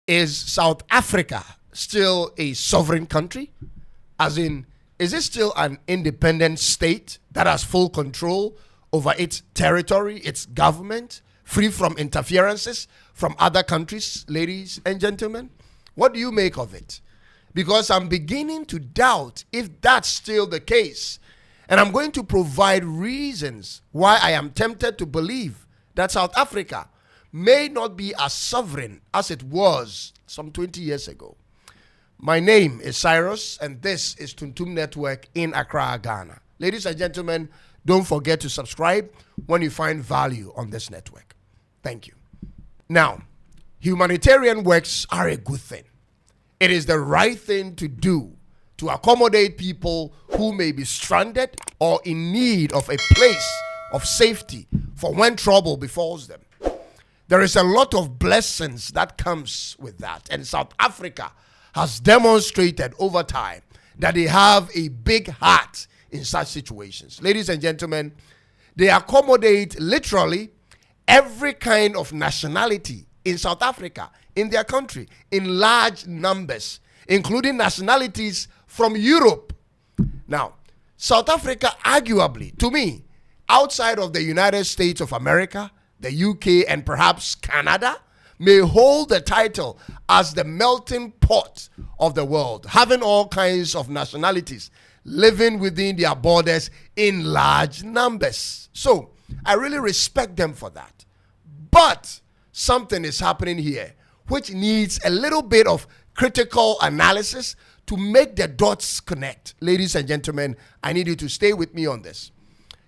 Is South Africa still a sovereign country? As in, is it still an independent state that has full control over its territory, its government, free from interferences from other countries, ladies and gentlemen? What do you make of it? Because I'm beginning to doubt if that's still the case. And I'm going to provide reasons why I am tempted to believe that South Africa may not be as sovereign as it was some 20 years ago. My name is Cyrus, and this is Tuntum Network in Accra, Ghana. Ladies and gentlemen, don't forget to subscribe when you find value on this network. Thank you. Now, humanitarian works are a good thing. It is the right thing to do to accommodate people who may be stranded or in need of a place of safety for when trouble befalls them. There is a lot of blessings that comes with that, and South Africa has demonstrated over time that they have a big heart in such situations. Ladies and gentlemen, they accommodate literally every kind of nationality in South Africa, in their country, in large numbers, including nationalities from Europe. Now, South Africa, arguably, to me, outside of the United States of America, the UK, and perhaps Canada, may hold the title as the melting pot of the world, having all kinds of nationalities living within their borders in large numbers. So, I really respect them for that. But something is happening here which needs a little bit of critical analysis to make the dots connect. Ladies and gentlemen, I need you to stay with me on this.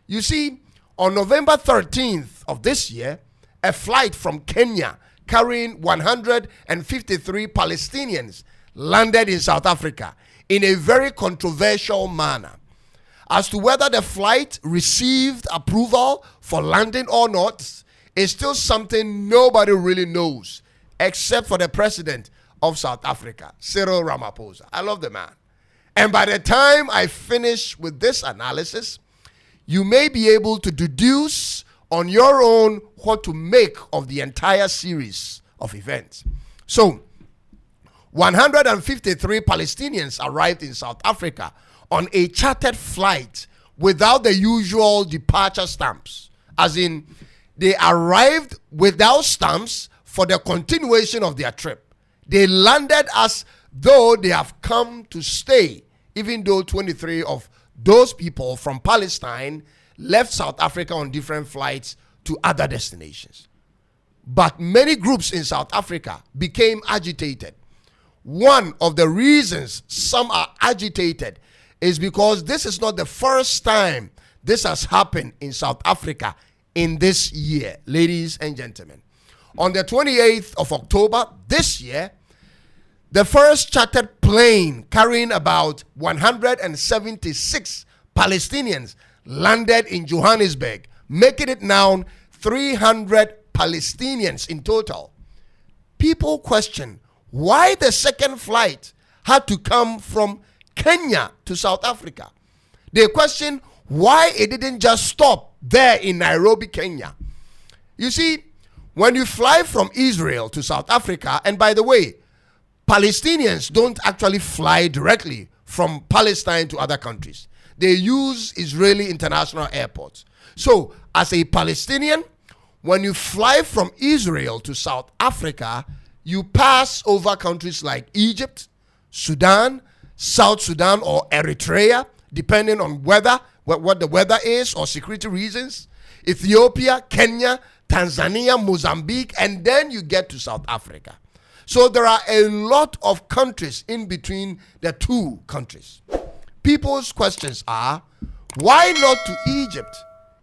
You see, on November 13th of this year, a flight from Kenya carrying 153 Palestinians landed in South Africa in a very controversial manner. As to whether the flight received approval for landing or not is still something nobody really knows, except for the president of South Africa, Cyril Ramaphosa. I love the man. And by the time I finish with this analysis, you may be able to deduce on your own what to make of the entire series of events. So, 153 Palestinians arrived in South Africa on a chartered flight without the usual departure stamps. As in, they arrived without stamps for the continuation of their trip. They landed as though they have come to stay, even though 23 of those people from Palestine left South Africa on different flights to other destinations. But many groups in South Africa became agitated. One of the reasons some are agitated is because this is not the first time this has happened in South Africa in this year, ladies and gentlemen. On the 28th of October this year, the first chartered plane carrying about 176 Palestinians landed in Johannesburg, making it now 300 Palestinians in total. People question why the second flight had to come from Kenya to South Africa. They question why it didn't just stop there in Nairobi, Kenya. You see, when you fly from Israel to South Africa, and by the way, Palestinians don't actually fly directly from Palestine to other countries. They use Israeli international airports. So, as a Palestinian, when you fly from Israel to South Africa, you pass over countries like Egypt, Sudan, South Sudan, or Eritrea, depending on what the weather is or security reasons, Ethiopia, Kenya, Tanzania, Mozambique, and then you get to South Africa. So there are a lot of countries in between the two countries. People's questions are, why not to Egypt?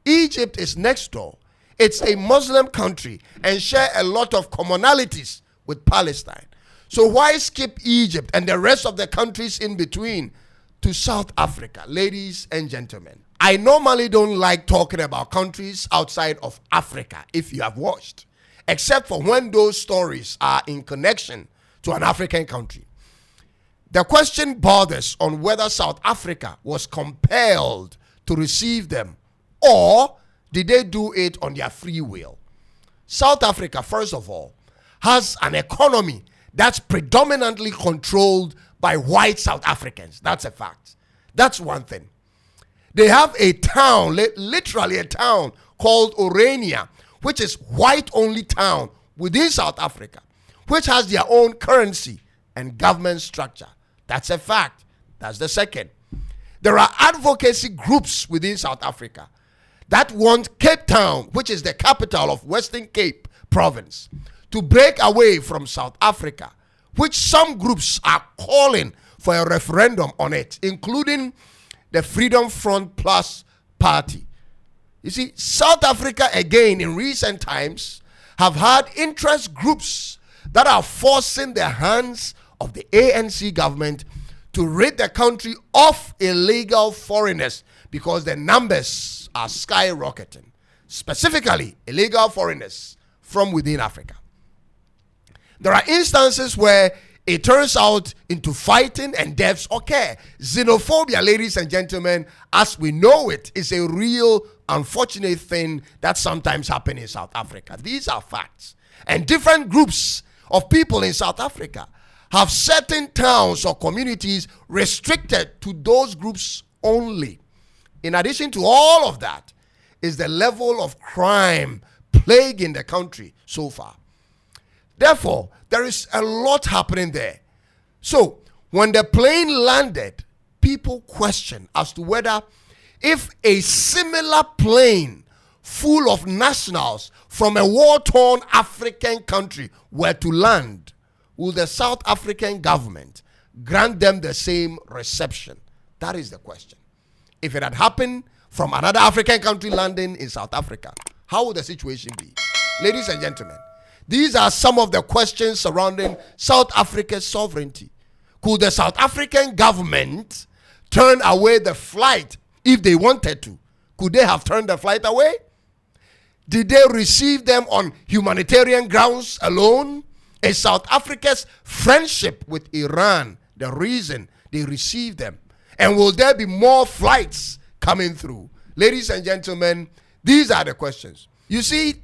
Egypt is next door. It's a Muslim country and share a lot of commonalities with Palestine. So why skip Egypt and the rest of the countries in between to South Africa? Ladies and gentlemen, I normally don't like talking about countries outside of Africa, if you have watched, except for when those stories are in connection to an African country. The question borders on whether South Africa was compelled to receive them, or did they do it on their free will? South Africa, first of all, has an economy that's predominantly controlled by white South Africans. That's a fact. That's one thing. They have a town, literally a town called Orania, which is white-only town within South Africa, which has their own currency and government structure. That's a fact. That's the second. There are advocacy groups within South Africa that want Cape Town, which is the capital of Western Cape province, to break away from South Africa, which some groups are calling for a referendum on it, including the Freedom Front Plus party. You see, South Africa, again, in recent times, have had interest groups that are forcing the hands of the ANC government to rid the country of illegal foreigners because the numbers are skyrocketing. Specifically, illegal foreigners from within Africa. There are instances where it turns out into fighting and deaths occur. Xenophobia, ladies and gentlemen, as we know it, is a real unfortunate thing that sometimes happens in South Africa. These are facts. And different groups of people in South Africa have certain towns or communities restricted to those groups only. In addition to all of that, is the level of crime plaguing the country so far. Therefore, there is a lot happening there. So, when the plane landed, people question as to whether if a similar plane full of nationals from a war-torn African country were to land, will the South African government grant them the same reception? That is the question. If it had happened from another African country landing in South Africa, how would the situation be? Ladies and gentlemen, these are some of the questions surrounding South Africa's sovereignty. Could the South African government turn away the flight if they wanted to? Could they have turned the flight away? Did they receive them on humanitarian grounds alone? Is South Africa's friendship with Iran the reason they received them? And will there be more flights coming through? Ladies and gentlemen, these are the questions. You see,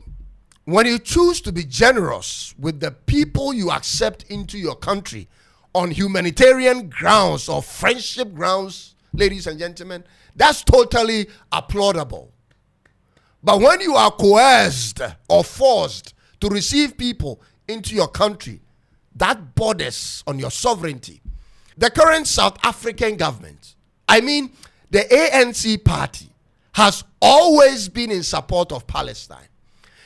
when you choose to be generous with the people you accept into your country on humanitarian grounds or friendship grounds, ladies and gentlemen, that's totally applaudable. But when you are coerced or forced to receive people into your country, that borders on your sovereignty. The current South African government, the ANC party, has always been in support of Palestine.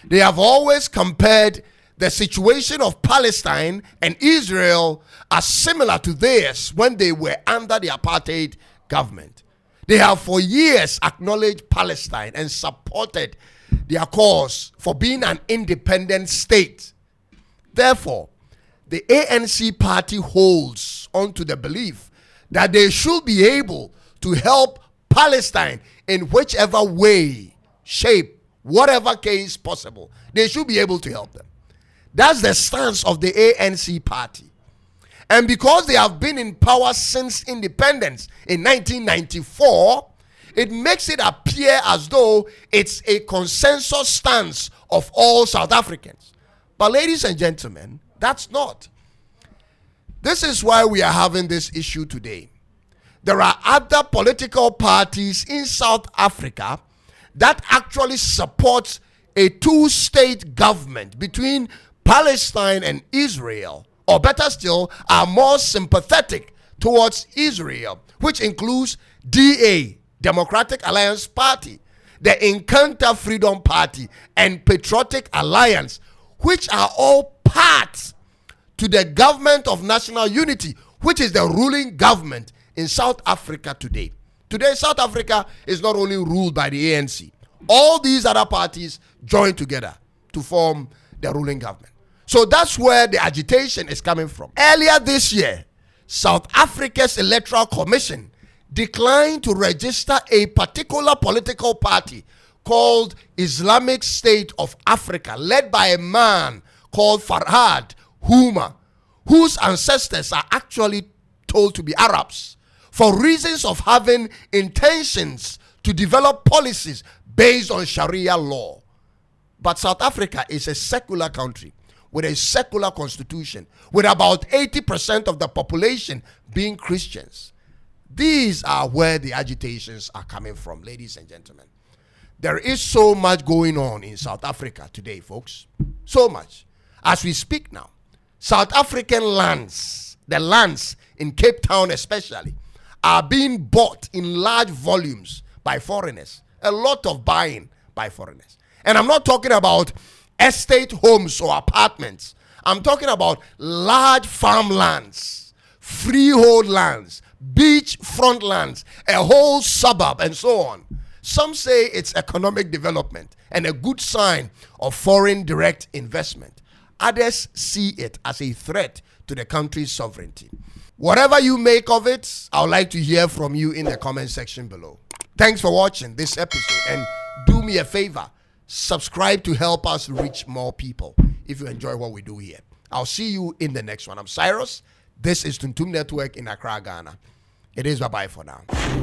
They have always compared the situation of Palestine and Israel as similar to theirs when they were under the apartheid government. They have for years acknowledged Palestine and supported their cause for being an independent state. Therefore, the ANC party holds on to the belief that they should be able to help Palestine in whichever way, shape, whatever case possible. They should be able to help them. That's the stance of the ANC party. And because they have been in power since independence in 1994, it makes it appear as though it's a consensus stance of all South Africans. But ladies and gentlemen, that's not. This is why we are having this issue today. There are other political parties in South Africa that actually support a two-state government between Palestine and Israel, or better still, are more sympathetic towards Israel, which includes DA, Democratic Alliance Party, the Inkatha Freedom Party, and Patriotic Alliance, which are all parts to the Government of National Unity, which is the ruling government in South Africa today. Today, South Africa is not only ruled by the ANC. All these other parties join together to form the ruling government. So that's where the agitation is coming from. Earlier this year, South Africa's Electoral Commission declined to register a particular political party called Islamic State of Africa, led by a man called Farhad Huma, whose ancestors are actually told to be Arabs, for reasons of having intentions to develop policies based on Sharia law. But South Africa is a secular country with a secular constitution, with about 80% of the population being Christians. These are where the agitations are coming from, ladies and gentlemen. There is so much going on in South Africa today, folks. So much. As we speak now, South African lands, the lands in Cape Town especially, are being bought in large volumes by foreigners. A lot of buying by foreigners. And I'm not talking about estate homes or apartments. I'm talking about large farmlands, freehold lands, beachfront lands, a whole suburb, and so on. Some say it's economic development and a good sign of foreign direct investment. Others see it as a threat to the country's sovereignty. Whatever you make of it, I would like to hear from you in the comment section below. Thanks for watching this episode, and do me a favor, subscribe to help us reach more people if you enjoy what we do here. I'll see you in the next one. I'm Cyrus. This is Tuntum Network in Accra, Ghana. It is bye-bye for now.